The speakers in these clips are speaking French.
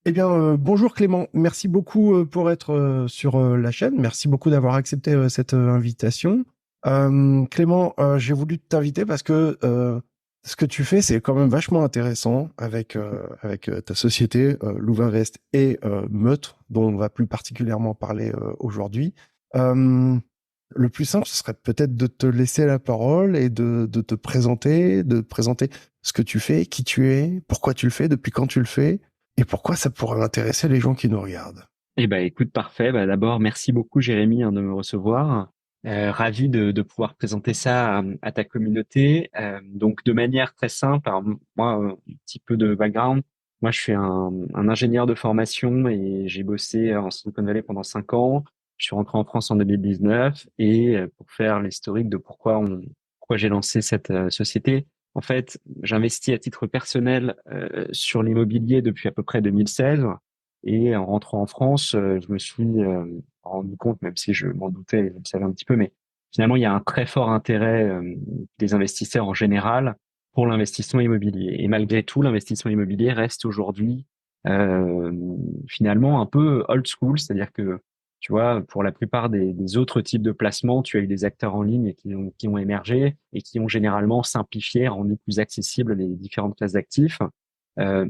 Eh bien, bonjour Clément. Merci beaucoup pour être sur la chaîne. Merci beaucoup d'avoir accepté cette invitation. Clément, j'ai voulu t'inviter parce que ce que tu fais, c'est quand même vachement intéressant avec ta société, Louvainvest et Meute, dont on va plus particulièrement parler aujourd'hui. Euh, le plus simple, ce serait peut-être de te laisser la parole et de te présenter ce que tu fais, qui tu es, pourquoi tu le fais, depuis quand tu le fais et pourquoi ça pourrait intéresser les gens qui nous regardent. Eh ben, écoute, parfait. Bah, d'abord, merci beaucoup, Jérémy, de me recevoir. Ravi de pouvoir présenter ça à ta communauté. Donc, de manière très simple, alors, moi, un petit peu de background. Moi, je suis un ingénieur de formation et j'ai bossé en Silicon Valley pendant 5 ans. Je suis rentré en France en 2019 et pour faire l'historique de pourquoi j'ai lancé cette société. En fait, j'investis à titre personnel sur l'immobilier depuis à peu près 2016. Et en rentrant en France, je me suis rendu compte, même si je m'en doutais, je le savais un petit peu, mais finalement, il y a un très fort intérêt des investisseurs en général pour l'investissement immobilier. Et malgré tout, l'investissement immobilier reste aujourd'hui euh, finalement un peu old school, c'est-à-dire que, tu vois, pour la plupart des autres types de placements, tu as eu des acteurs en ligne qui ont émergé et qui ont généralement simplifié, rendu plus accessibles les différentes classes d'actifs.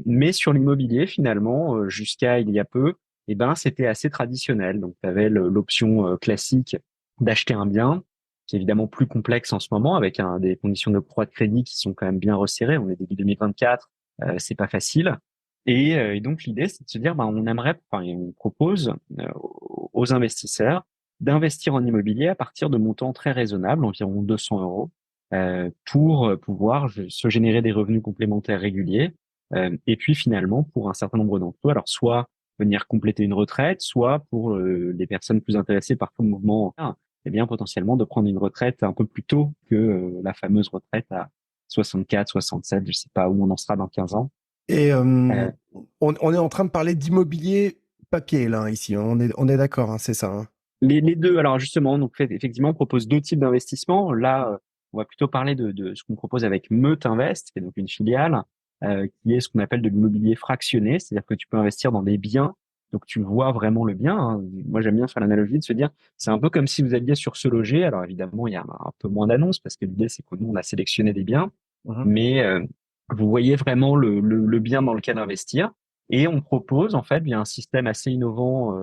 Mais sur l'immobilier, finalement, jusqu'à il y a peu, eh ben, c'était assez traditionnel. Donc, tu avais l'option classique d'acheter un bien, qui est évidemment plus complexe en ce moment, avec des conditions d'octroi de crédit qui sont quand même bien resserrées. On est début 2024, c'est pas facile. Et donc, l'idée, c'est de se dire, ben, on propose aux investisseurs d'investir en immobilier à partir de montants très raisonnables, environ 200 euros, pour pouvoir se générer des revenus complémentaires réguliers et puis finalement, pour un certain nombre d'entre eux, alors soit venir compléter une retraite, soit pour les personnes plus intéressées par tout le mouvement, eh bien potentiellement de prendre une retraite un peu plus tôt que la fameuse retraite à 64, 67, je sais pas où on en sera dans 15 ans. Et Euh, on est en train de parler d'immobilier papier, là, ici, hein. On est d'accord, hein, c'est ça, hein. les deux, alors justement, donc effectivement, on propose deux types d'investissements. Là, on va plutôt parler de ce qu'on propose avec Meute Invest, qui est donc une filiale, qui est ce qu'on appelle de l'immobilier fractionné, c'est-à-dire que tu peux investir dans des biens, donc tu vois vraiment le bien, hein. Moi, j'aime bien faire l'analogie de se dire, c'est un peu comme si vous alliez sur Se Loger. Alors évidemment, il y a un peu moins d'annonces parce que l'idée, c'est que nous, on a sélectionné des biens, Mhm. mais vous voyez vraiment le bien dans lequel investir. Et on propose, en fait, via un système assez innovant,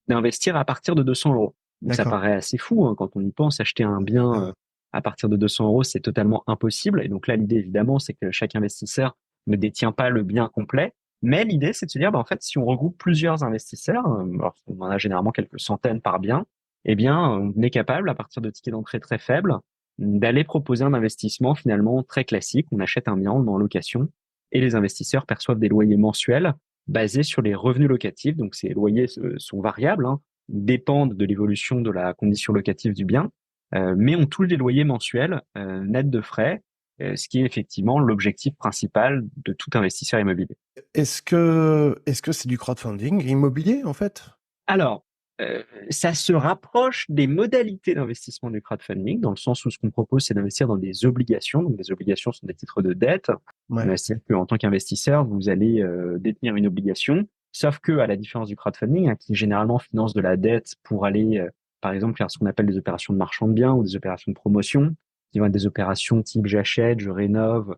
d'investir à partir de 200 euros. Donc ça D'accord. paraît assez fou hein, quand on y pense. Acheter un bien Ah. à partir de 200 euros, c'est totalement impossible. Et donc là, l'idée, évidemment, c'est que chaque investisseur ne détient pas le bien complet. Mais l'idée, c'est de se dire, bah, en fait, si on regroupe plusieurs investisseurs, alors on en a généralement quelques centaines par bien, eh bien, on est capable, à partir de tickets d'entrée très faibles, d'aller proposer un investissement finalement très classique. On achète un bien, on le met en location, et les investisseurs perçoivent des loyers mensuels basés sur les revenus locatifs. Donc ces loyers sont variables, hein, dépendent de l'évolution de la condition locative du bien, mais on touche des loyers mensuels nets de frais, ce qui est effectivement l'objectif principal de tout investisseur immobilier. Est-ce que c'est du crowdfunding immobilier, en fait? Alors, ça se rapproche des modalités d'investissement du crowdfunding, dans le sens où ce qu'on propose, c'est d'investir dans des obligations. Donc, des obligations sont des titres de dette. Ouais. C'est-à-dire qu'en tant qu'investisseur, vous allez détenir une obligation, sauf que, à la différence du crowdfunding, hein, qui généralement finance de la dette pour aller, par exemple, faire ce qu'on appelle des opérations de marchand de biens ou des opérations de promotion, qui vont être des opérations type j'achète, je rénove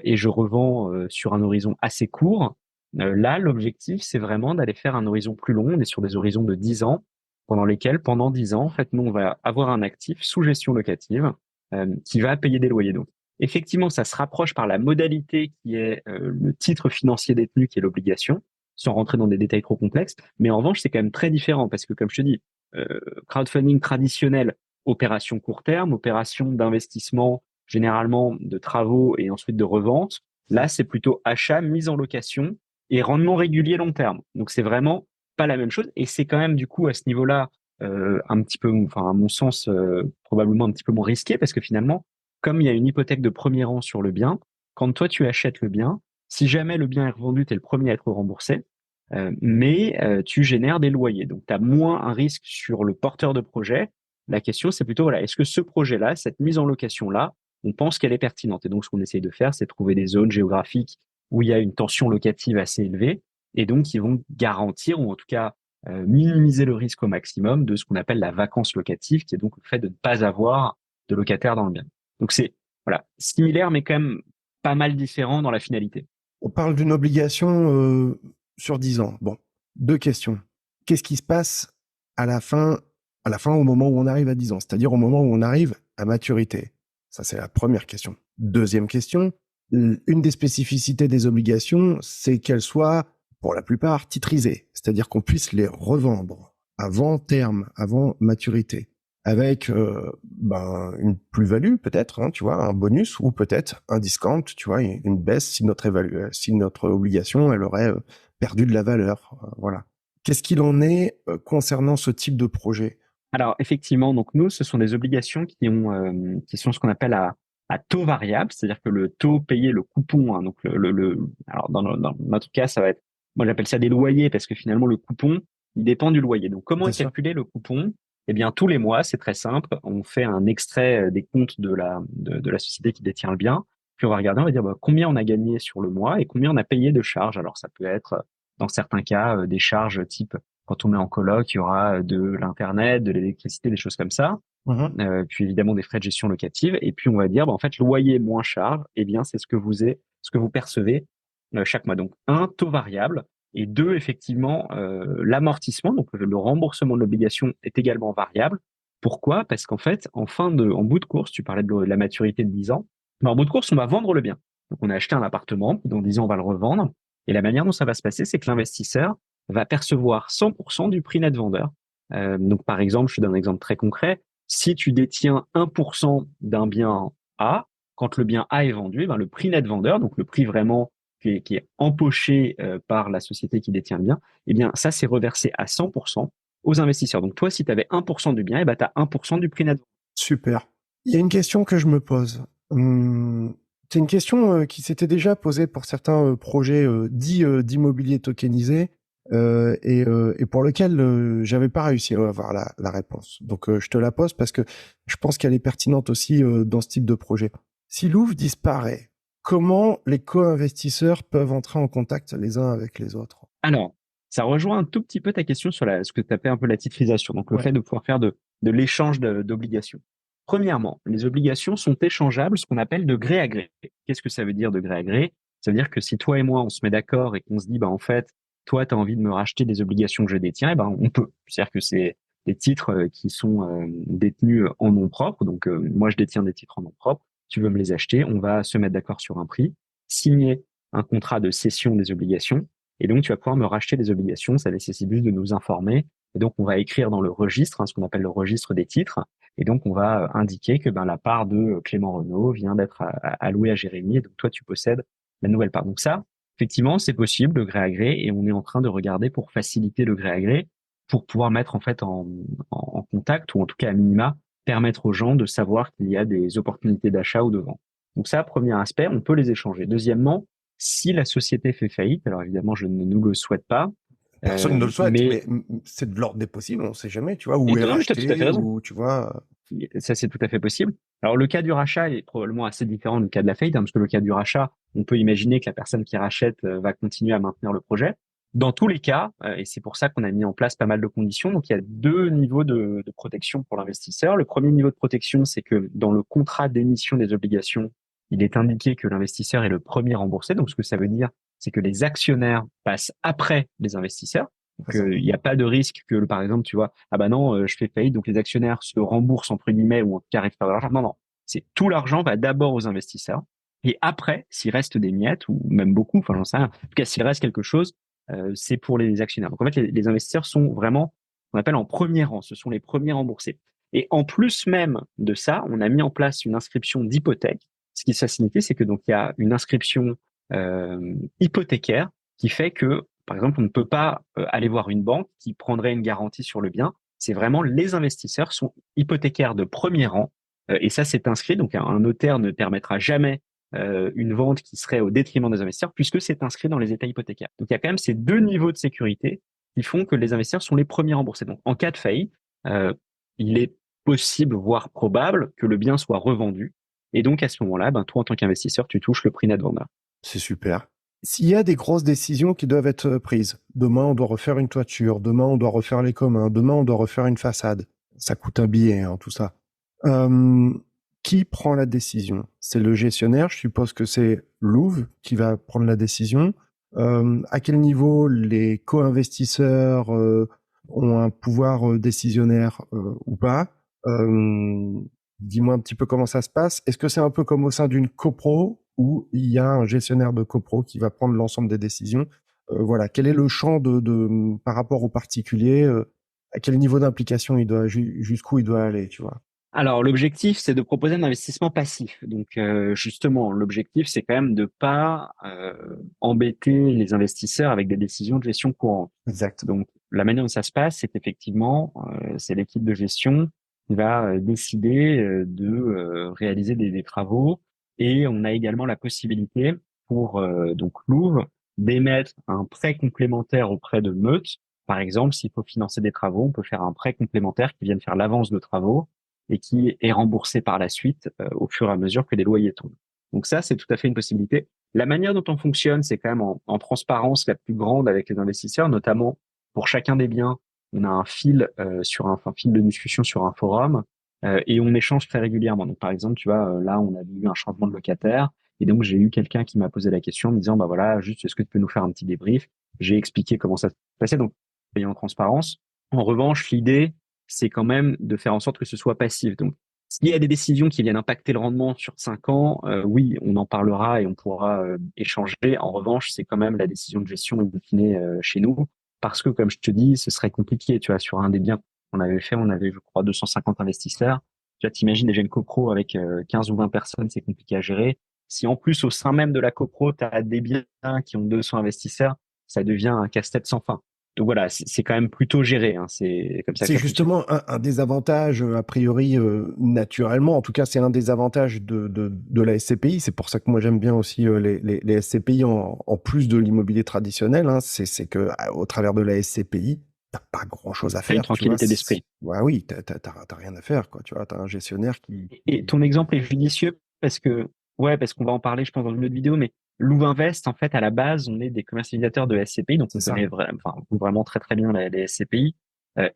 et je revends sur un horizon assez court. Là, l'objectif, c'est vraiment d'aller faire un horizon plus long. On est sur des horizons de 10 ans, pendant lesquels, pendant 10 ans, en fait, nous, on va avoir un actif sous gestion locative qui va payer des loyers. Donc, effectivement, ça se rapproche par la modalité qui est le titre financier détenu, qui est l'obligation, sans rentrer dans des détails trop complexes. Mais en revanche, c'est quand même très différent parce que, comme je te dis, crowdfunding traditionnel, opération court terme, opération d'investissement, généralement de travaux et ensuite de revente. Là, c'est plutôt achat, mise en location et rendement régulier long terme. Donc c'est vraiment pas la même chose et c'est quand même du coup à ce niveau-là un petit peu, enfin à mon sens probablement un petit peu moins risqué parce que finalement, comme il y a une hypothèque de premier rang sur le bien, quand toi tu achètes le bien, si jamais le bien est revendu, tu es le premier à être remboursé, mais tu génères des loyers. Donc tu as moins un risque sur le porteur de projet. La question c'est plutôt voilà, est-ce que ce projet-là, cette mise en location-là, on pense qu'elle est pertinente. Et donc ce qu'on essaye de faire, c'est trouver des zones géographiques où il y a une tension locative assez élevée et donc ils vont garantir, ou en tout cas minimiser le risque au maximum de ce qu'on appelle la vacance locative, qui est donc le fait de ne pas avoir de locataire dans le bien. Donc c'est voilà similaire, mais quand même pas mal différent dans la finalité. On parle d'une obligation sur 10 ans. Bon, deux questions. Qu'est-ce qui se passe à la fin, au moment où on arrive à 10 ans, c'est-à-dire au moment où on arrive à maturité? Ça, c'est la première question. Deuxième question, une des spécificités des obligations, c'est qu'elles soient, pour la plupart, titrisées, c'est-à-dire qu'on puisse les revendre avant terme, avant maturité, avec une plus-value peut-être, hein, tu vois, un bonus, ou peut-être un discount, tu vois, une baisse si notre obligation elle aurait perdu de la valeur, voilà. Qu'est-ce qu'il en est concernant ce type de projet? Alors effectivement, donc nous, ce sont des obligations qui sont ce qu'on appelle à taux variable, c'est-à-dire que le taux payé, le coupon, hein, donc alors dans notre cas, ça va être, moi j'appelle ça des loyers parce que finalement le coupon, il dépend du loyer. Donc comment Bien est sûr. calculé le coupon? Eh bien tous les mois, c'est très simple, on fait un extrait des comptes de la société qui détient le bien, puis on va regarder, on va dire bah, combien on a gagné sur le mois et combien on a payé de charges. Alors ça peut être dans certains cas des charges type quand on est en coloc, il y aura de l'internet, de l'électricité, des choses comme ça. Mhm. Puis évidemment des frais de gestion locative. Et puis on va dire, bah, en fait, loyer moins charge, eh bien c'est ce que vous percevez chaque mois. Donc un, taux variable, et deux, effectivement, l'amortissement, donc le remboursement de l'obligation est également variable. Pourquoi? Parce qu'en fait, en bout de course, tu parlais de la maturité de 10 ans, mais en bout de course, on va vendre le bien. Donc on a acheté un appartement, puis dans 10 ans, on va le revendre. Et la manière dont ça va se passer, c'est que l'investisseur va percevoir 100% du prix net vendeur. Donc par exemple, je te donne un exemple très concret. Si tu détiens 1% d'un bien A, quand le bien A est vendu, eh ben, le prix net vendeur, donc le prix vraiment qui est empoché par la société qui détient le bien, eh bien ça c'est reversé à 100% aux investisseurs. Donc toi, si tu avais 1% du bien, eh ben, tu as 1% du prix net. Super. Il y a une question que je me pose. C'est une question qui s'était déjà posée pour certains projets dits d'immobilier tokenisé et pour lequel j'avais pas réussi à avoir la réponse. Donc je te la pose parce que je pense qu'elle est pertinente aussi dans ce type de projet. Si Louvre disparaît, comment les co-investisseurs peuvent entrer en contact les uns avec les autres? Alors, ça rejoint un tout petit peu ta question sur ce que tu appelles un peu la titrisation, donc le Ouais. fait de pouvoir faire de l'échange d'obligations. Premièrement, les obligations sont échangeables, ce qu'on appelle de gré à gré. Qu'est-ce que ça veut dire de gré à gré? Ça veut dire que si toi et moi, on se met d'accord et qu'on se dit, bah, en fait, toi, tu as envie de me racheter des obligations que je détiens, eh ben, on peut. C'est-à-dire que c'est des titres qui sont détenus en nom propre. Donc, moi, je détiens des titres en nom propre. Tu veux me les acheter, on va se mettre d'accord sur un prix, signer un contrat de cession des obligations et donc, tu vas pouvoir me racheter des obligations. Ça nécessite juste de nous informer. Et donc, on va écrire dans le registre, hein, ce qu'on appelle le registre des titres. Et donc, on va indiquer que ben, la part de Clément Renaud vient d'être allouée à Jérémy. Et donc, toi, tu possèdes la nouvelle part. Donc ça, effectivement, c'est possible, le gré à gré. Et on est en train de regarder pour faciliter le gré à gré, pour pouvoir mettre en fait en contact, ou en tout cas à minima, permettre aux gens de savoir qu'il y a des opportunités d'achat ou de vente. Donc ça, premier aspect, on peut les échanger. Deuxièmement, si la société fait faillite, alors évidemment, je ne nous le souhaite pas, Personne ne le souhaite, mais mais c'est de l'ordre des possibles, on sait jamais, tu vois, ou et est non, mais tu as tout à fait racheté, raison. ou tu vois. Ça, c'est tout à fait possible. Alors, le cas du rachat est probablement assez différent du cas de la faillite, hein, parce que le cas du rachat, on peut imaginer que la personne qui rachète va continuer à maintenir le projet. Dans tous les cas, et c'est pour ça qu'on a mis en place pas mal de conditions, donc il y a deux niveaux de protection pour l'investisseur. Le premier niveau de protection, c'est que dans le contrat d'émission des obligations, il est indiqué que l'investisseur est le premier remboursé. Donc, ce que ça veut dire, c'est que les actionnaires passent après les investisseurs. Très Donc, il sympa. n'y a pas de risque que, par exemple, tu vois, ah bah non, je fais faillite, donc les actionnaires se remboursent entre guillemets ou en tout cas récupèrent de l'argent. Non, non, c'est tout l'argent va d'abord aux investisseurs et après, s'il reste des miettes ou même beaucoup, enfin j'en sais rien. En tout cas, s'il reste quelque chose, c'est pour les actionnaires. Donc en fait, les investisseurs sont vraiment, on appelle en premier rang. Ce sont les premiers remboursés. Et en plus même de ça, on a mis en place une inscription d'hypothèque. Ce qui ça signifie, c'est que donc il y a une inscription hypothécaire qui fait que par exemple, on ne peut pas aller voir une banque qui prendrait une garantie sur le bien. C'est vraiment les investisseurs sont hypothécaires de premier rang. Et ça, c'est inscrit. Donc, un notaire ne permettra jamais une vente qui serait au détriment des investisseurs puisque c'est inscrit dans les états hypothécaires. Donc, il y a quand même ces deux niveaux de sécurité qui font que les investisseurs sont les premiers remboursés. Donc, en cas de faillite, euh, il est possible, voire probable, que le bien soit revendu. Et donc, à ce moment-là, ben, toi, en tant qu'investisseur, tu touches le prix net vendeur. C'est super. S'il y a des grosses décisions qui doivent être prises, demain on doit refaire une toiture, demain on doit refaire les communs, demain on doit refaire une façade, ça coûte un billet, hein, tout ça. Euh, qui prend la décision? C'est le gestionnaire, je suppose que c'est Louvre qui va prendre la décision. À quel niveau les co-investisseurs ont un pouvoir décisionnaire ou pas? Euh, Dis-moi un petit peu comment ça se passe. Est-ce que c'est un peu comme au sein d'une copro où il y a un gestionnaire de copro qui va prendre l'ensemble des décisions? Voilà, quel est le champ par rapport au particulier? À quel niveau d'implication il doit, jusqu'où il doit aller, tu vois? Alors, l'objectif, c'est de proposer un investissement passif. Donc, justement, l'objectif, c'est quand même de pas embêter les investisseurs avec des décisions de gestion courante. Exact. Donc, la manière dont ça se passe, c'est effectivement, c'est l'équipe de gestion qui va décider réaliser des travaux. Et on a également la possibilité pour donc Louvre d'émettre un prêt complémentaire auprès de Meute. Par exemple, s'il faut financer des travaux, on peut faire un prêt complémentaire qui vienne faire l'avance de travaux et qui est remboursé par la suite au fur et à mesure que les loyers tombent. Donc ça, c'est tout à fait une possibilité. La manière dont on fonctionne, c'est quand même en transparence la plus grande avec les investisseurs, notamment pour chacun des biens. On a un fil un fil de discussion sur un forum et on échange très régulièrement. Donc par exemple, tu vois, là, on a eu un changement de locataire et donc j'ai eu quelqu'un qui m'a posé la question en me disant, bah voilà, juste est-ce que tu peux nous faire un petit débrief? J'ai expliqué comment ça se passait, donc en transparence. En revanche, l'idée, c'est quand même de faire en sorte que ce soit passif. Donc, s'il y a des décisions qui viennent impacter le rendement sur 5 ans, oui, on en parlera et on pourra échanger. En revanche, c'est quand même la décision de gestion in fine chez nous, parce que, comme je te dis, ce serait compliqué. Tu vois, sur un des biens qu'on avait fait, on avait, je crois, 250 investisseurs. Tu vois, t'imagines déjà une copro avec 15 ou 20 personnes, c'est compliqué à gérer. Si en plus, au sein même de la copro, tu as des biens qui ont 200 investisseurs, ça devient un casse-tête sans fin. Donc voilà, c'est quand même plutôt géré, hein. C'est comme ça que C'est ça fonctionne. justement un des avantages, a priori, naturellement. En tout cas, c'est un des avantages de la SCPI. C'est pour ça que moi, j'aime bien aussi les SCPI en plus de l'immobilier traditionnel. Hein. C'est que au travers de la SCPI, t'as pas grand-chose à T'as une faire, tu vois. tranquillité d'esprit. Ouais, oui, t'as rien à faire, quoi. Tu vois, t'as un gestionnaire Et ton exemple est judicieux parce que, ouais, parce qu'on va en parler, je pense, dans une autre vidéo, mais Louvainvest, en fait, à la base, on est des commercialisateurs de SCPI, donc C'est on ça. connaît vraiment très, très bien les SCPI.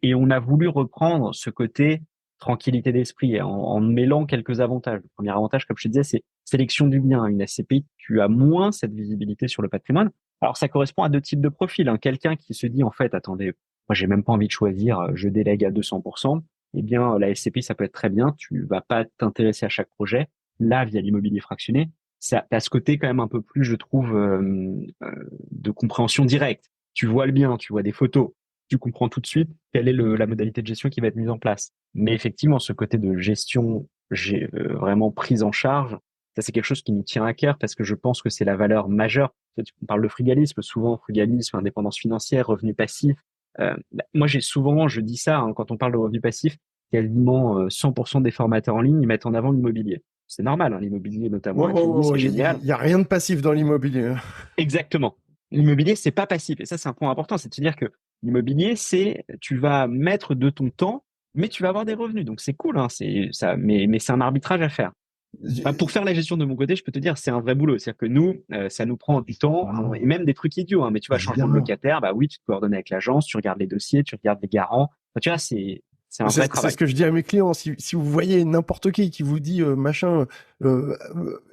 Et on a voulu reprendre ce côté tranquillité d'esprit en mêlant quelques avantages. Le premier avantage, comme je te disais, c'est sélection du bien. Une SCPI, tu as moins cette visibilité sur le patrimoine. Alors, ça correspond à deux types de profils, hein. Quelqu'un qui se dit, en fait, attendez, moi, j'ai même pas envie de choisir, je délègue à 200%. Eh bien, la SCPI, ça peut être très bien. Tu vas pas t'intéresser à chaque projet. Là, via l'immobilier fractionné, ça as ce côté quand même un peu plus, je trouve, de compréhension directe. Tu vois le bien, tu vois des photos, tu comprends tout de suite quelle est la modalité de gestion qui va être mise en place. Mais effectivement, ce côté de gestion, j'ai vraiment prise en charge, ça c'est quelque chose qui nous tient à cœur parce que je pense que c'est la valeur majeure. On parle de frugalisme, souvent frugalisme, indépendance financière, revenu passif. Moi, je dis ça hein, quand on parle de revenu passif, quasiment 100% des formateurs en ligne ils mettent en avant l'immobilier. C'est normal, hein, l'immobilier notamment Wow, un wow, crédit, wow, c'est il génial. y a rien de passif dans l'immobilier, hein. Exactement. L'immobilier, c'est pas passif. Et ça, c'est un point important. C'est de se dire que l'immobilier, tu vas mettre de ton temps, mais tu vas avoir des revenus. Donc, c'est cool, hein, c'est ça, mais c'est un arbitrage à faire. Enfin, pour faire la gestion de mon côté, je peux te dire, c'est un vrai boulot. C'est-à-dire que nous, ça nous prend du temps et même des trucs idiots, hein. Mais tu vois, changement de Évidemment. locataire, bah oui, tu te coordonnes avec l'agence, tu regardes les dossiers, tu regardes les garants. Enfin, tu vois, c'est un vrai C'est travail. ce que je dis à mes clients. Si vous voyez n'importe qui vous dit machin,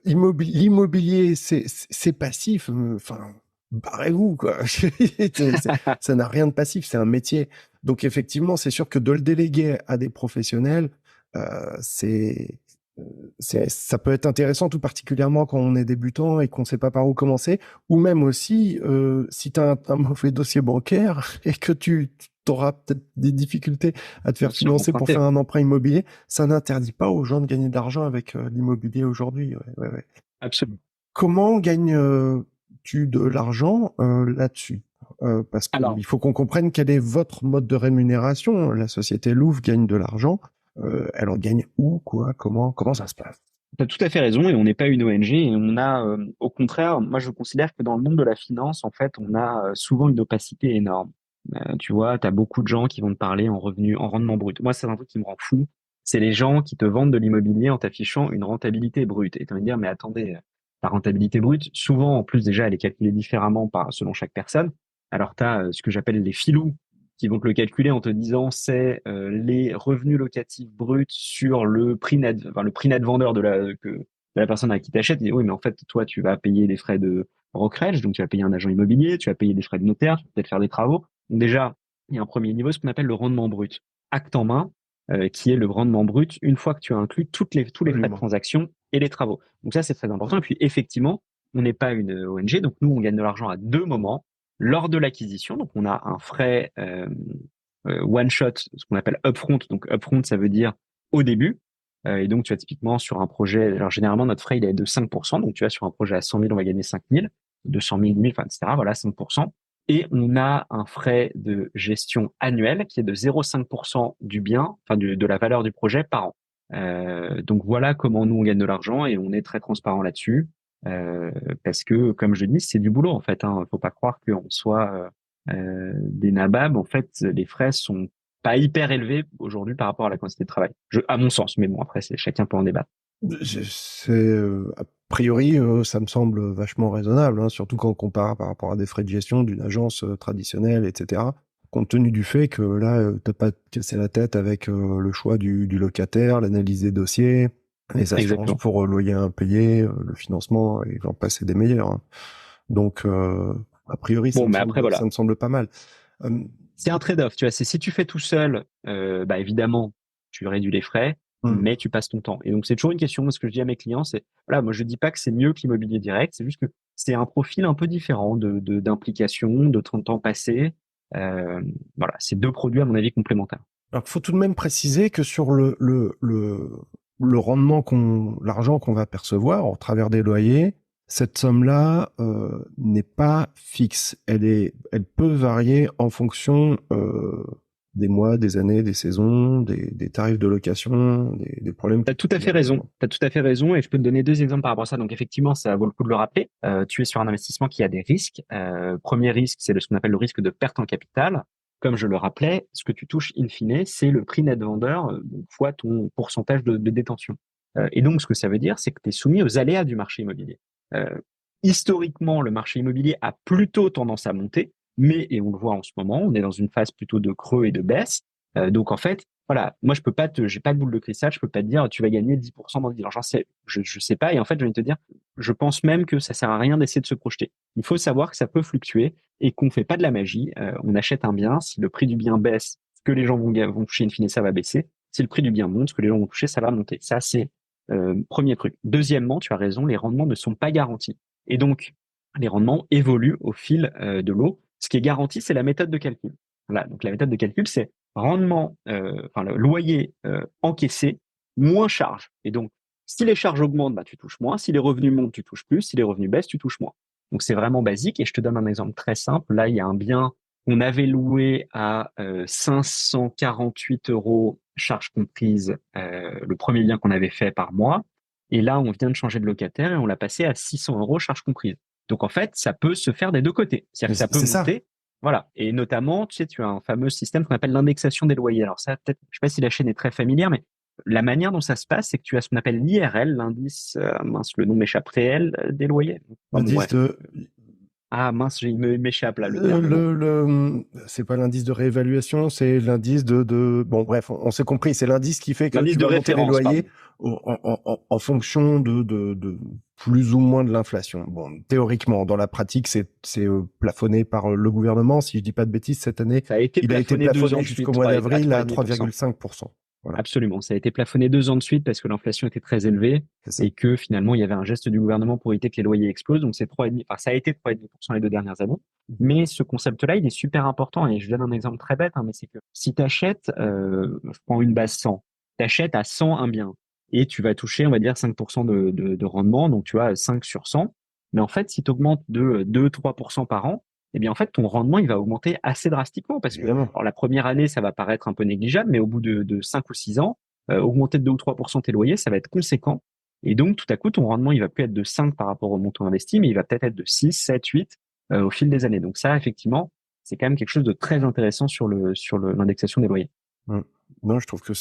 l'immobilier c'est passif, enfin barrez-vous quoi. Ça n'a rien de passif, c'est un métier. Donc effectivement, c'est sûr que de le déléguer à des professionnels, euh, c'est ça peut être intéressant, tout particulièrement quand on est débutant et qu'on ne sait pas par où commencer, ou même aussi si tu as un mauvais dossier bancaire et que tu auras peut-être des difficultés à te Bien faire sûr, financer pour faire emprunter. un emprunt immobilier, ça n'interdit pas aux gens de gagner de l'argent avec l'immobilier aujourd'hui. Ouais, ouais, ouais. Absolument. Comment gagnes-tu de l'argent là-dessus? Parce Alors, qu'il faut qu'on comprenne quel est votre mode de rémunération. La société Louvre gagne de l'argent. Elle en gagne où, quoi, comment ça se passe? tu as tout à fait raison et on n'est pas une ONG et on a, au contraire, moi je considère que dans le monde de la finance, en fait, on a souvent une opacité énorme. Tu vois, tu as beaucoup de gens qui vont te parler en revenu, en rendement brut. Moi, c'est un truc qui me rend fou. C'est les gens qui te vendent de l'immobilier en t'affichant une rentabilité brute. Et tu vas me dire, mais attendez, ta rentabilité brute, souvent, en plus, déjà, elle est calculée différemment selon chaque personne. Alors, tu as ce que j'appelle les filous qui vont te le calculer en te disant c'est les revenus locatifs bruts sur le prix net, enfin, le prix net vendeur de la personne à qui t'achètes. Et oui, mais en fait, toi, tu vas payer les frais de brokerage, donc tu vas payer un agent immobilier, tu vas payer des frais de notaire, tu vas peut-être faire des travaux. Donc déjà, il y a un premier niveau, ce qu'on appelle le rendement brut, acte en main, qui est le rendement brut une fois que tu as inclus tous les frais de Absolument. transaction et les travaux. Donc ça, c'est très important. Et puis effectivement, on n'est pas une ONG, donc nous, on gagne de l'argent à deux moments. Lors de l'acquisition, donc on a un frais one shot, ce qu'on appelle upfront. Donc upfront, ça veut dire au début. Et donc tu as typiquement sur un projet, alors généralement notre frais il est de 5%. Donc tu as sur un projet à 100 000, on va gagner 5 000, 200 000, 1000, enfin, etc. Voilà, 5%. Et on a un frais de gestion annuel qui est de 0,5% du bien, enfin de la valeur du projet par an. Donc voilà comment nous on gagne de l'argent et on est très transparent là-dessus. Euh, Parce que, comme je dis, c'est du boulot en fait. Hein. Faut pas croire qu'on soit des nababs. En fait, les frais sont pas hyper élevés aujourd'hui par rapport à la quantité de travail. À mon sens, mais bon, après, chacun peut en débattre. A priori, ça me semble vachement raisonnable, hein, surtout quand on compare par rapport à des frais de gestion d'une agence traditionnelle, etc. Compte tenu du fait que là, t'as pas cassé la tête avec le choix du locataire, l'analyse des dossiers, les assurances Exactement. pour loyer impayé, le financement, et j'en passe et des meilleurs. Hein. Donc, a priori, Bon, mais après, ça voilà. me semble pas mal. Euh, C'est un trade-off, tu vois. C'est si tu fais tout seul, bah évidemment, tu réduis les frais, hmm. mais tu passes ton temps. Et donc c'est toujours une question. Ce que je dis à mes clients, c'est voilà, moi je dis pas que c'est mieux que l'immobilier direct, c'est juste que c'est un profil un peu différent d'implication, de temps passé. Voilà, c'est deux produits à mon avis complémentaires. Alors, faut tout de même préciser que sur le rendement l'argent qu'on va percevoir au travers des loyers, cette somme-là n'est pas fixe. Elle peut varier en fonction des mois, des années, des saisons, des tarifs de location, des problèmes T'as qui tout peuvent à fait venir raison. également. T'as tout à fait raison et je peux te donner deux exemples par rapport à ça. Donc effectivement, ça vaut le coup de le rappeler. Tu es sur un investissement qui a des risques. Premier risque, c'est ce qu'on appelle le risque de perte en capital. Comme je le rappelais, ce que tu touches in fine, c'est le prix net vendeur fois ton pourcentage de détention. Et donc, ce que ça veut dire, c'est que tu es soumis aux aléas du marché immobilier. Euh, Historiquement, le marché immobilier a plutôt tendance à monter, mais, et on le voit en ce moment, on est dans une phase plutôt de creux et de baisse. Donc en fait, voilà, moi j'ai pas de boule de cristal, je peux pas te dire tu vas gagner 10% dans 10 ans. Je sais pas. Et en fait, je vais te dire, je pense même que ça sert à rien d'essayer de se projeter. Il faut savoir que ça peut fluctuer et qu'on fait pas de la magie. On achète un bien, si le prix du bien baisse, ce que les gens vont toucher in fine, ça va baisser. Si le prix du bien monte, ce que les gens vont toucher, ça va monter. Ça, c'est premier truc. Deuxièmement, tu as raison, les rendements ne sont pas garantis. Et donc, les rendements évoluent au fil de l'eau. Ce qui est garanti, c'est la méthode de calcul. Voilà, donc la méthode de calcul, c'est rendement, enfin le loyer encaissé moins charge. Et donc, si les charges augmentent, bah, tu touches moins. Si les revenus montent, tu touches plus. Si les revenus baissent, tu touches moins. Donc, c'est vraiment basique. Et je te donne un exemple très simple. Là, il y a un bien qu'on avait loué à 548 euros, charges comprises, le premier bien qu'on avait fait par mois. Et là, on vient de changer de locataire et on l'a passé à 600 euros, charges comprises. Donc, en fait, ça peut se faire des deux côtés. C'est-à-dire Mais que ça peut c'est ça. monter. Voilà. Et notamment, tu sais, tu as un fameux système qu'on appelle l'indexation des loyers. Alors ça, peut-être, je sais pas si la chaîne est très familière, mais la manière dont ça se passe, c'est que tu as ce qu'on appelle l'IRL, l'indice, mince, le nom m'échappe, réel des loyers. Enfin, bon, L'indice bref. de Ah mince, il m'échappe là le terme, mais bon. c'est pas l'indice de réévaluation, c'est l'indice bon, bref, on s'est compris, c'est l'indice qui fait que L'indice tu de vas monter les référence, loyers pardon. en fonction de plus ou moins de l'inflation. Bon, théoriquement, dans la pratique, c'est plafonné par le gouvernement. Si je dis pas de bêtises, cette année, Ça a été il a été plafonné 2 ans plafonné de suite, jusqu'au mois à d'avril à 3,5%. 3,5%. Voilà, Absolument. Ça a été plafonné 2 ans de suite parce que l'inflation était très élevée c'est ça. et que finalement, il y avait un geste du gouvernement pour éviter que les loyers explosent. Donc, c'est 3,5, enfin, ça a été 3,5% les 2 dernières années. Mhm. Mais ce concept-là, il est super important. Et je donne un exemple très bête, hein, mais c'est que si tu achètes, je prends une base 100, tu achètes à 100 un bien et tu vas toucher, on va dire, 5% de rendement. Donc, tu as 5 sur 100. Mais en fait, si tu augmentes de 2-3% par an, eh bien, en fait, ton rendement, il va augmenter assez drastiquement parce que, Évidemment. alors, la première année, ça va paraître un peu négligeable, mais au bout de 5 ou 6 ans, augmenter de 2 ou 3% tes loyers, ça va être conséquent. Et donc, tout à coup, ton rendement, il va plus être de 5 par rapport au montant investi, mais il va peut-être être de 6, 7, 8 au fil des années. Donc ça, effectivement, c'est quand même quelque chose de très intéressant sur l'indexation des loyers. Mm. Non, je trouve que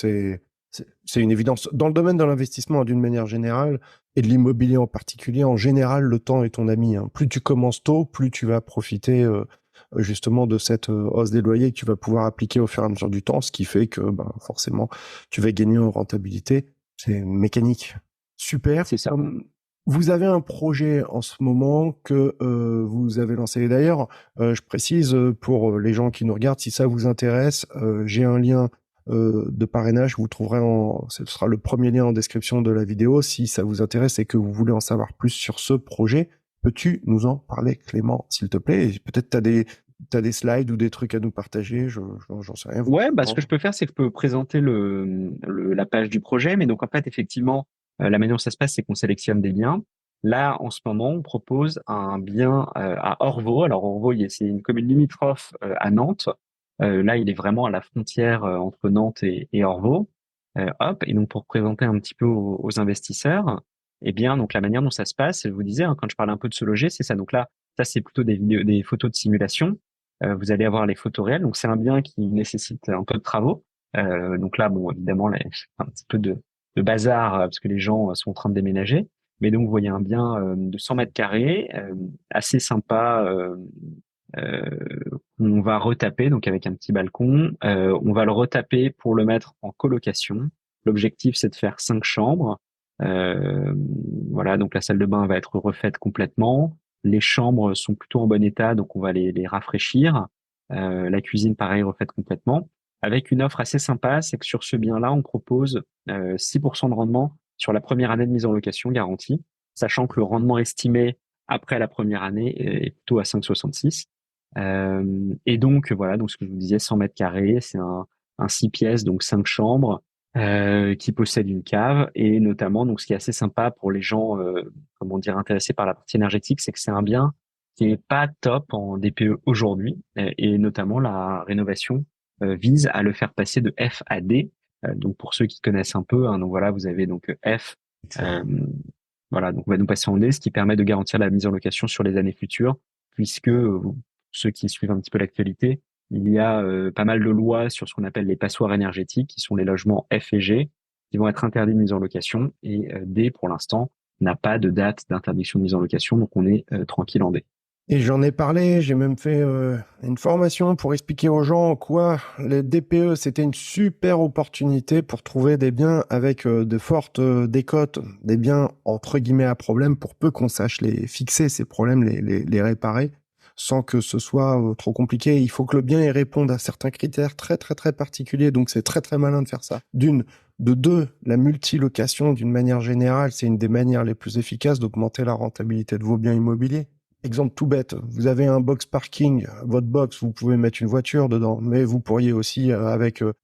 C'est une évidence. Dans le domaine de l'investissement d'une manière générale, et de l'immobilier en particulier, en général, le temps est ton ami, hein. Plus tu commences tôt, plus tu vas profiter justement de cette hausse des loyers que tu vas pouvoir appliquer au fur et à mesure du temps, ce qui fait que ben, forcément, tu vas gagner en rentabilité. C'est mécanique. Super. C'est ça. Vous avez un projet en ce moment que vous avez lancé. D'ailleurs, je précise pour les gens qui nous regardent, si ça vous intéresse, j'ai un lien de parrainage. Vous trouverez ce sera le premier lien en description de la vidéo. Si ça vous intéresse et que vous voulez en savoir plus sur ce projet, peux-tu nous en parler, Clément, s'il te plaît? Et peut-être t'as des slides ou des trucs à nous partager. J'en sais rien. Ouais, bah, ce que je peux faire, c'est que je peux présenter la page du projet. Mais donc, en fait, effectivement, la manière dont ça se passe, c'est qu'on sélectionne des biens. Là, en ce moment, on propose un bien à Orvaux. Alors, Orvaux, c'est une commune limitrophe à Nantes. Là, il est vraiment à la frontière entre Nantes et Orvaux. Hop. Et donc, pour présenter un petit peu aux investisseurs, eh bien, donc la manière dont ça se passe, je vous disais, hein, quand je parle un peu de se loger, c'est ça. Donc là, ça, c'est plutôt des photos de simulation. Vous allez avoir les photos réelles. Donc c'est un bien qui nécessite un peu de travaux. Donc là, bon, évidemment, un petit peu de bazar parce que les gens sont en train de déménager. Mais donc vous voyez un bien de 100 mètres carrés, assez sympa. Euh, on va retaper donc avec un petit balcon. On va le retaper pour le mettre en colocation. L'objectif c'est de faire 5 chambres. Euh, voilà, donc la salle de bain va être refaite complètement. Les chambres sont plutôt en bon état, donc on va les rafraîchir. La cuisine, pareil, refaite complètement. Avec une offre assez sympa, c'est que sur ce bien-là, on propose 6% de rendement sur la première année de mise en location garantie, sachant que le rendement estimé après la première année est plutôt à 5,66. Et donc, voilà, donc ce que je vous disais, 100 mètres carrés, c'est un 6 pièces, donc 5 chambres, qui possède une cave. Et notamment, donc ce qui est assez sympa pour les gens, comment dire, intéressés par la partie énergétique, c'est que c'est un bien qui est pas top en DPE aujourd'hui, et notamment la rénovation vise à le faire passer de F à D. Donc pour ceux qui connaissent un peu, hein, donc voilà, vous avez donc F. Excellent. Voilà, donc on va nous passer en D, ce qui permet de garantir la mise en location sur les années futures, puisque ceux qui suivent un petit peu l'actualité, il y a pas mal de lois sur ce qu'on appelle les passoires énergétiques, qui sont les logements F et G, qui vont être interdits de mise en location, et D, pour l'instant, n'a pas de date d'interdiction de mise en location, donc on est tranquille en D. Et j'en ai parlé, j'ai même fait une formation pour expliquer aux gens en quoi les DPE, c'était une super opportunité pour trouver des biens avec de fortes décotes, des biens entre guillemets à problème, pour peu qu'on sache les fixer, ces problèmes, les réparer, sans que ce soit trop compliqué. Il faut que le bien y réponde à certains critères très très très particuliers, donc c'est très très malin de faire ça. D'une. De deux, la multilocation, d'une manière générale, c'est une des manières les plus efficaces d'augmenter la rentabilité de vos biens immobiliers. Exemple tout bête, vous avez un box parking, votre box, vous pouvez mettre une voiture dedans, mais vous pourriez aussi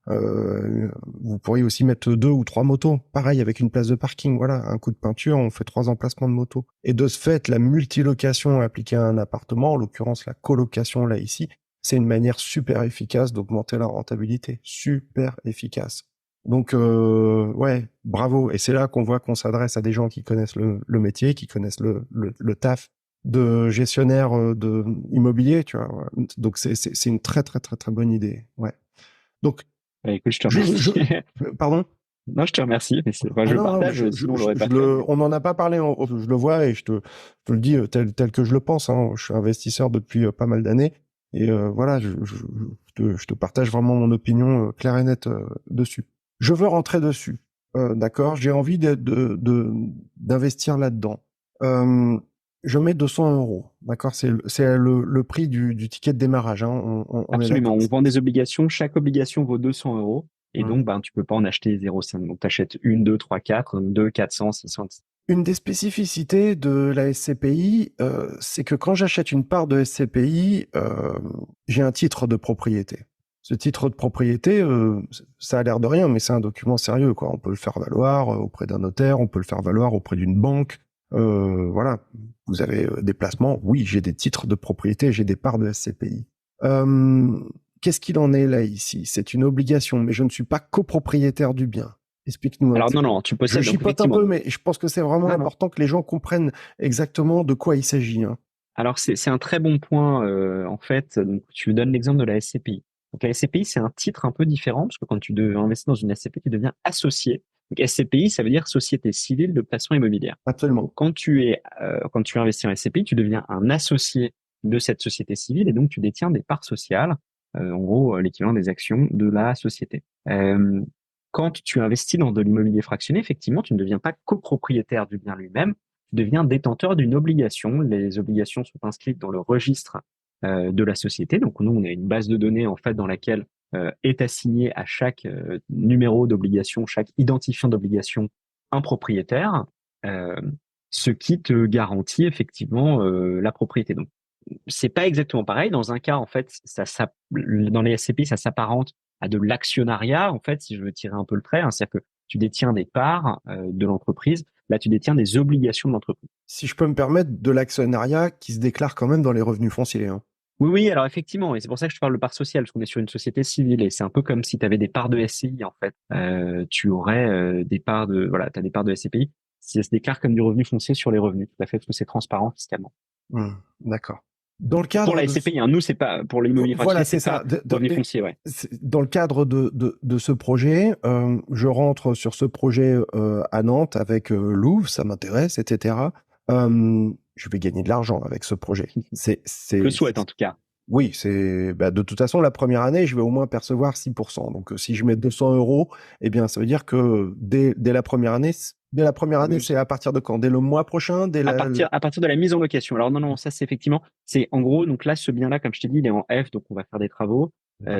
vous pourriez aussi mettre 2 ou 3 motos. Pareil avec une place de parking, voilà, un coup de peinture, on fait 3 emplacements de moto. Et de ce fait, la multilocation appliquée à un appartement, en l'occurrence la colocation là ici, c'est une manière super efficace d'augmenter la rentabilité, super efficace. Donc ouais, bravo. Et c'est là qu'on voit qu'on s'adresse à des gens qui connaissent le métier, qui connaissent le taf de gestionnaire de immobilier, tu vois. Ouais. Donc c'est une très très très très bonne idée. Ouais. Donc Bah, écoute, je te je, remercie. je Non, pardon. je te remercie, mais enfin, Ah je non, non, mais partage, sinon on l'aurait pas fait. Mais... on n'en a pas parlé, je le vois et je te le dis tel que je le pense. Hein. Je suis investisseur depuis pas mal d'années et voilà, je te partage vraiment mon opinion claire et nette dessus. Je veux rentrer dessus, d'accord. J'ai envie d'investir là-dedans. Euh, je mets 200 euros, d'accord. C'est le prix du ticket de démarrage. Hein. On est Absolument. d'accord. On vend des obligations. Chaque obligation vaut 200 euros. Et Hum. donc, ben, tu peux pas en acheter 0,5. Donc, tu achètes une, deux, trois, quatre, deux, 400, 600. Une des spécificités de la SCPI, c'est que quand j'achète une part de SCPI, j'ai un titre de propriété. Ce titre de propriété, ça a l'air de rien, mais c'est un document sérieux, quoi. On peut le faire valoir auprès d'un notaire, on peut le faire valoir auprès d'une banque. Voilà. Vous avez des placements. Oui, j'ai des titres de propriété, j'ai des parts de SCPI. Qu'est-ce qu'il en est là ici? C'est une obligation, mais je ne suis pas copropriétaire du bien. Explique-nous un Alors, petit non, peu. non, tu Je possèdes, donc, chipote un peu, effectivement. mais je pense que c'est vraiment Non, non. important que les gens comprennent exactement de quoi il s'agit. Hein. Alors, c'est un très bon point, en fait. Donc, tu donnes l'exemple de la SCPI. Donc la SCPI, c'est un titre un peu différent parce que quand tu investis dans une SCPI, tu deviens associé. Donc SCPI, ça veut dire Société civile de placement immobilière. Absolument. Donc quand tu investis en SCPI, tu deviens un associé de cette société civile et donc tu détiens des parts sociales, en gros l'équivalent des actions de la société. Quand tu investis dans de l'immobilier fractionné, effectivement, tu ne deviens pas copropriétaire du bien lui-même, tu deviens détenteur d'une obligation. Les obligations sont inscrites dans le registre de la société. Donc nous, on a une base de données en fait dans laquelle est assigné à chaque numéro d'obligation, chaque identifiant d'obligation, un propriétaire, euh, ce qui te garantit effectivement la propriété. Donc c'est pas exactement pareil. Dans un cas, en fait, dans les SCPI, ça s'apparente à de l'actionnariat, en fait, si je veux tirer un peu le trait, hein, c'est-à-dire que tu détiens des parts de l'entreprise. Là, tu détiens des obligations de l'entreprise. Si je peux me permettre, de l'actionnariat qui se déclare quand même dans les revenus fonciers. Hein. Oui, oui, alors effectivement, et c'est pour ça que je te parle de part sociale, parce qu'on est sur une société civile, et c'est un peu comme si tu avais des parts de SCI, en fait. Tu aurais des parts voilà, tu as des parts de SCPI, si elles se déclarent comme du revenu foncier sur les revenus, tout à fait, parce que c'est transparent fiscalement. D'accord. Dans le Pour cadre la de SCPI, hein, nous, c'est pas, pour l'immobilier voilà, fractionné, c'est c'est ça. pas revenu foncier, ouais. Dans le cadre de ce projet, je rentre sur ce projet à Nantes avec Louvre, ça m'intéresse, etc. Je vais gagner de l'argent avec ce projet. Je le souhaite, en tout cas. Oui, de toute façon, la première année, je vais au moins percevoir 6%. Donc, si je mets 200 euros, eh bien, ça veut dire que dès la première année, c'est à partir de quand? Dès le mois prochain? À partir de la mise en location. Alors non, non, ça c'est effectivement, c'est en gros, donc là, ce bien-là, comme je t'ai dit, il est en F, donc on va faire des travaux.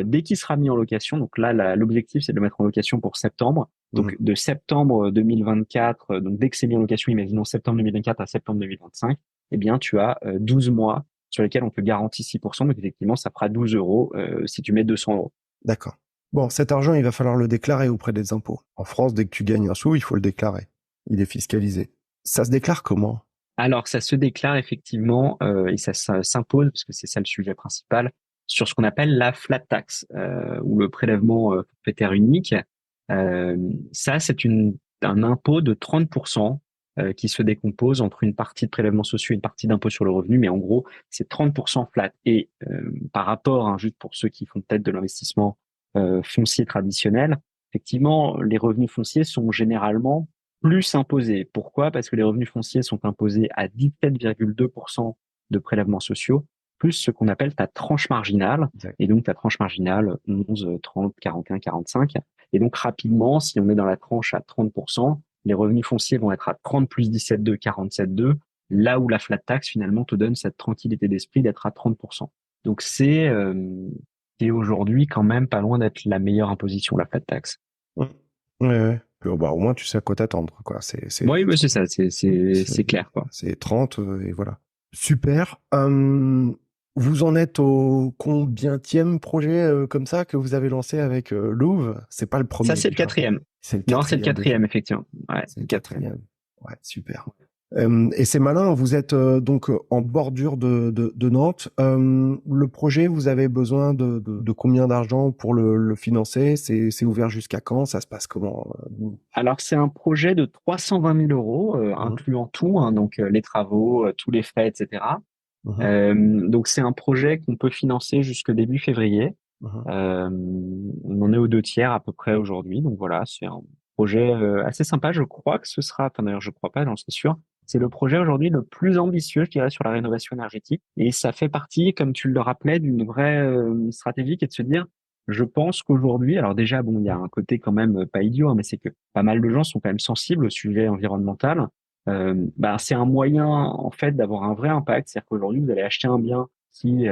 Dès qu'il sera mis en location, donc là, l'objectif, c'est de le mettre en location pour septembre. Donc de septembre 2024, donc dès que c'est mis en location, imaginons septembre 2024 à septembre 2025, eh bien, tu as 12 mois sur lesquels on te garantit 6%. Donc effectivement, ça fera 12 euros si tu mets 200 euros. D'accord. Bon, cet argent, il va falloir le déclarer auprès des impôts. En France, dès que tu gagnes un sou, il faut le déclarer. Il est fiscalisé. Ça se déclare comment? Alors, ça se déclare effectivement et ça s'impose, parce que c'est ça le sujet principal, sur ce qu'on appelle la flat tax ou le prélèvement forfaitaire unique. Ça, c'est un impôt de 30% qui se décompose entre une partie de prélèvements sociaux et une partie d'impôt sur le revenu, mais en gros, c'est 30% flat. Et par rapport, hein, juste pour ceux qui font peut-être de l'investissement foncier traditionnel, effectivement, les revenus fonciers sont généralement plus imposés. Pourquoi? Parce que les revenus fonciers sont imposés à 17,2% de prélèvements sociaux, plus ce qu'on appelle ta tranche marginale. Exact. Et donc, ta tranche marginale, 11, 30, 41, 45. Et donc, rapidement, si on est dans la tranche à 30%, les revenus fonciers vont être à 30 plus 17,2, 47,2, là où la flat tax, finalement, te donne cette tranquillité d'esprit d'être à 30%. Donc, c'est aujourd'hui quand même pas loin d'être la meilleure imposition, la flat tax. Ouais, ouais. Au moins, tu sais à quoi t'attendre, quoi. Oui, mais c'est ça, c'est clair, quoi. C'est 30 et voilà. Super. Vous en êtes au combienième projet comme ça que vous avez lancé avec Louvre? C'est pas le premier. Ça, c'est le Déjà. quatrième. C'est le Non, c'est le quatrième déjà. quatrième, effectivement. Ouais, C'est le quatrième. Ouais, super. Et c'est malin, vous êtes donc en bordure de Nantes. Le projet, vous avez besoin de combien d'argent pour le financer? C'est ouvert jusqu'à quand? Ça se passe comment? Alors, c'est un projet de 320 000 euros, incluant tout, hein, donc les travaux, tous les frais, etc. Mhm. Donc, c'est un projet qu'on peut financer jusque début février. Mhm. On en est aux 2 tiers à peu près aujourd'hui. Donc voilà, c'est un projet assez sympa. Je crois que ce sera, enfin d'ailleurs je crois pas, j'en suis sûr. C'est le projet aujourd'hui le plus ambitieux, je dirais, sur la rénovation énergétique. Et ça fait partie, comme tu le rappelais, d'une vraie stratégie qui est de se dire, je pense qu'aujourd'hui, alors déjà, bon, il y a un côté quand même pas idiot, hein, mais c'est que pas mal de gens sont quand même sensibles au sujet environnemental. C'est un moyen, en fait, d'avoir un vrai impact. C'est-à-dire qu'aujourd'hui, vous allez acheter un bien qui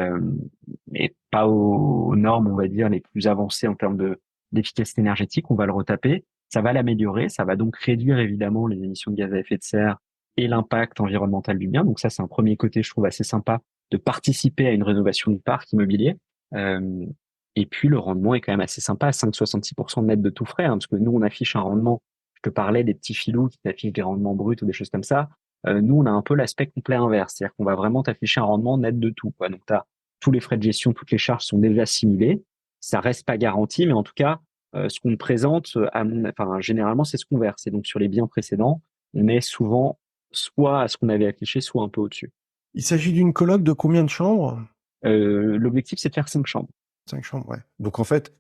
mais pas aux normes, on va dire, les plus avancées en termes d'efficacité énergétique. On va le retaper, ça va l'améliorer, ça va donc réduire évidemment les émissions de gaz à effet de serre et l'impact environnemental du bien. Donc ça, c'est un premier côté, je trouve, assez sympa de participer à une rénovation du parc immobilier. Euh, et puis le rendement est quand même assez sympa, 5,66% net de tout frais, hein, parce que nous, on affiche un rendement. Je te parlais des petits filous qui t'affichent des rendements bruts ou des choses comme ça. Nous, on a un peu l'aspect complet inverse, c'est-à-dire qu'on va vraiment t'afficher un rendement net de tout, quoi. Donc, tu as tous les frais de gestion, toutes les charges sont déjà simulées. Ça reste pas garanti, mais en tout cas, ce qu'on présente, enfin, généralement, c'est ce qu'on verse. Et donc, sur les biens précédents, on est souvent soit à ce qu'on avait affiché, soit un peu au-dessus. Il s'agit d'une coloc de combien de chambres? L'objectif, c'est de faire 5 chambres. 5 chambres, ouais. Donc en fait,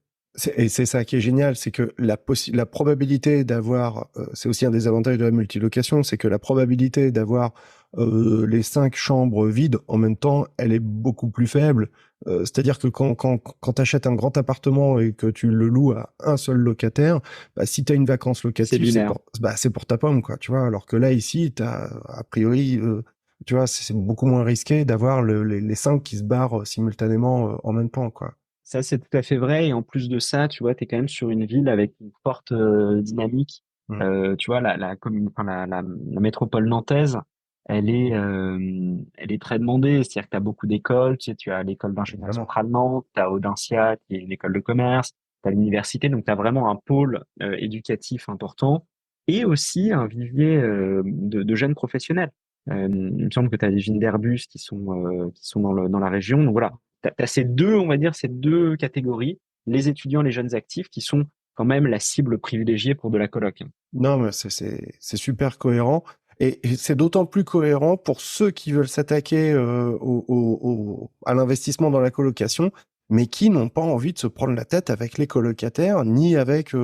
et c'est ça qui est génial, c'est que la probabilité d'avoir, c'est aussi un des avantages de la multilocation, c'est que la probabilité d'avoir les 5 chambres vides en même temps, elle est beaucoup plus faible. C'est-à-dire que quand tu achètes un grand appartement et que tu le loues à un seul locataire, bah, si tu as une vacance C'est locative, binaire. c'est pour ta pomme, quoi, tu vois. Alors que là, ici, t'as, a priori, tu vois, c'est beaucoup moins risqué d'avoir les 5 qui se barrent simultanément en même temps, quoi. Ça, c'est tout à fait vrai. Et en plus de ça, tu vois, tu es quand même sur une ville avec une forte dynamique. Mm. Tu vois, enfin, la métropole nantaise, elle est très demandée. C'est-à-dire que tu as beaucoup d'écoles. Tu sais, tu as l'école d'ingénieur Évidemment. centrale Nantes, tu as Audencia, qui est une école de commerce, tu as l'université. Donc, tu as vraiment un pôle éducatif important et aussi un vivier de jeunes professionnels. Il me semble que tu as des usines d'Airbus qui sont dans la région. Donc, voilà, t'as ces deux, on va dire, ces deux catégories, les étudiants, les jeunes actifs, qui sont quand même la cible privilégiée pour de la coloc. Non, mais c'est super cohérent. Et c'est d'autant plus cohérent pour ceux qui veulent s'attaquer à l'investissement dans la colocation, mais qui n'ont pas envie de se prendre la tête avec les colocataires, ni avec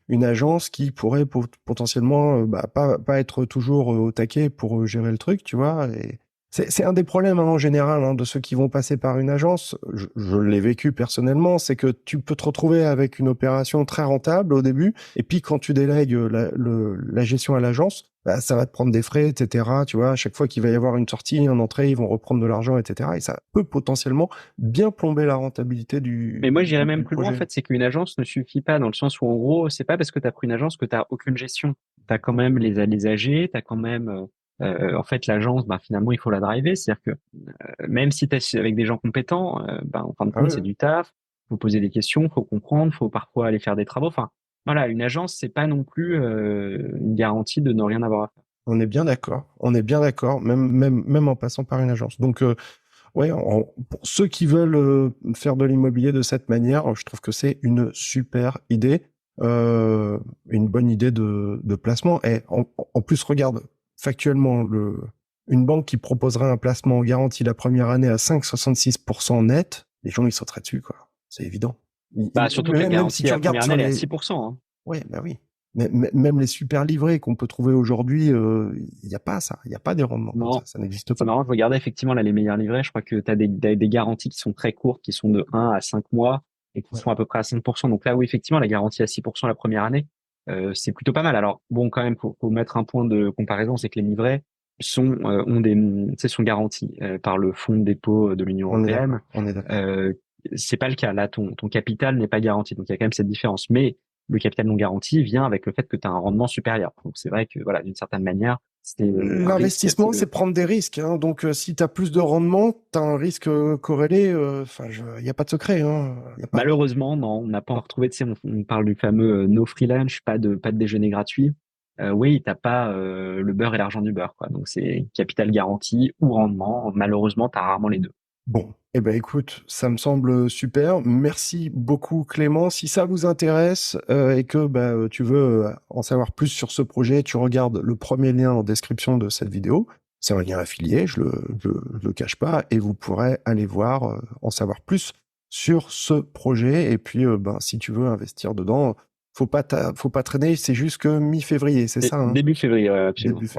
une agence qui pourrait potentiellement bah, pas être toujours au taquet pour gérer le truc, tu vois. Et c'est un des problèmes hein, en général hein, de ceux qui vont passer par une agence. Je l'ai vécu personnellement, c'est que tu peux te retrouver avec une opération très rentable au début, et puis quand tu délègues la gestion à l'agence, bah, ça va te prendre des frais, etc. Tu vois, à chaque fois qu'il va y avoir une sortie, une entrée, ils vont reprendre de l'argent, etc. Et ça peut potentiellement bien plomber la rentabilité Mais moi, j'irais même du plus loin, en projet. fait, c'est qu'une agence ne suffit pas, dans le sens où, en gros, c'est pas parce que tu as pris une agence que tu as aucune gestion. Tu as quand même les AG, tu as quand même, en fait, l'agence, bah, finalement, il faut la driver. C'est-à-dire que même si tu es avec des gens compétents, bah, en fin de Ah compte, ouais, c'est ouais. du taf, faut poser des questions, faut comprendre, faut parfois aller faire des travaux. Enfin, voilà, une agence, c'est pas non plus une garantie de ne rien avoir à faire. On est bien d'accord. On est bien d'accord, même en passant par une agence. Donc, ouais, pour ceux qui veulent faire de l'immobilier de cette manière, je trouve que c'est une super idée, une bonne idée de placement. Et en plus, regarde, factuellement, une banque qui proposerait un placement garanti la première année à 5,66% net, les gens, ils sauteraient dessus, quoi. C'est évident. Bah, surtout que la Même si garantie à tu la regardes première année, sur elle est à les, 6%, hein. ouais, bah oui. Même les super livrets qu'on peut trouver aujourd'hui, il n'y a pas ça. Il n'y a pas des rendements comme ça. Non, Ça n'existe c'est pas. marrant, je regardais effectivement là les meilleurs livrets. Je crois que tu as des garanties qui sont très courtes, qui sont de 1 à 5 mois et qui Ouais. sont à peu près à 5%. Donc là, oui, effectivement, la garantie à 6% la première année, c'est plutôt pas mal. Alors, bon, quand même, faut mettre un point de comparaison, c'est que les livrets tu sais, sont garantis par le fonds de dépôt de l'Union On est européenne. d'accord. On est d'accord. Euh, c'est pas le cas. Là, ton capital n'est pas garanti. Donc, il y a quand même cette différence. Mais le capital non garanti vient avec le fait que tu as un rendement supérieur. Donc, c'est vrai que, voilà, d'une certaine manière, c'est un risque L'investissement, assez. c'est prendre des risques. Hein. Donc, si tu as plus de rendement, tu as un risque corrélé. Enfin, il n'y a pas de secret. Hein. Y a pas. Malheureusement, non, on n'a pas encore trouvé. Tu sais, on parle du fameux no free lunch, pas de déjeuner gratuit. Oui, t'as pas le beurre et l'argent du beurre, quoi. Donc c'est capital garanti ou rendement. Malheureusement, t'as rarement les deux. Bon, eh ben écoute, ça me semble super. Merci beaucoup Clément. Si ça vous intéresse et que bah, tu veux en savoir plus sur ce projet, tu regardes le premier lien en description de cette vidéo. C'est un lien affilié, je le cache pas, et vous pourrez aller voir, en savoir plus sur ce projet. Et puis, ben, si tu veux investir dedans, faut pas traîner. C'est juste que mi-février, c'est Et ça, hein? début février, absolument. Début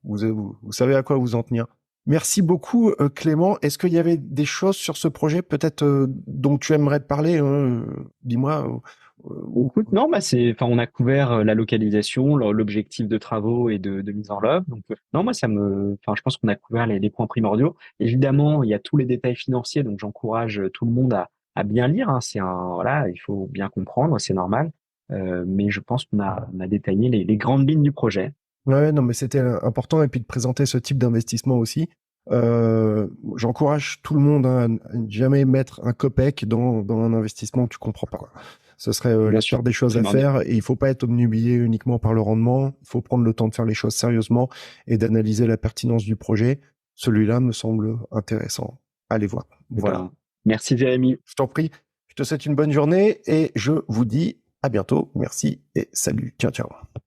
Ouais. février. Vous savez à quoi vous en tenir. Merci beaucoup, Clément. Est-ce qu'il y avait des choses sur ce projet, peut-être, dont tu aimerais parler, hein, dis-moi. Écoute, non, bah enfin, on a couvert la localisation, l'objectif de travaux et de mise en œuvre. Donc, non, moi, enfin, je pense qu'on a couvert les points primordiaux. Évidemment, il y a tous les détails financiers, donc j'encourage tout le monde à bien lire. Hein. Voilà, il faut bien comprendre, c'est normal. Mais je pense on a détaillé les grandes lignes du projet. Ouais, non, mais c'était important et puis de présenter ce type d'investissement aussi. J'encourage tout le monde hein, à ne jamais mettre un copec dans un investissement que tu comprends pas. Quoi. Ce serait Bien la sûr, pire des choses à primordial. faire et il faut pas être obnubilé uniquement par le rendement. Il faut prendre le temps de faire les choses sérieusement et d'analyser la pertinence du projet. Celui-là me semble intéressant. Allez voir. Eh Voilà. ben, merci Jérémy. Je t'en prie. Je te souhaite une bonne journée et je vous dis à bientôt. Merci et salut. Ciao, ciao.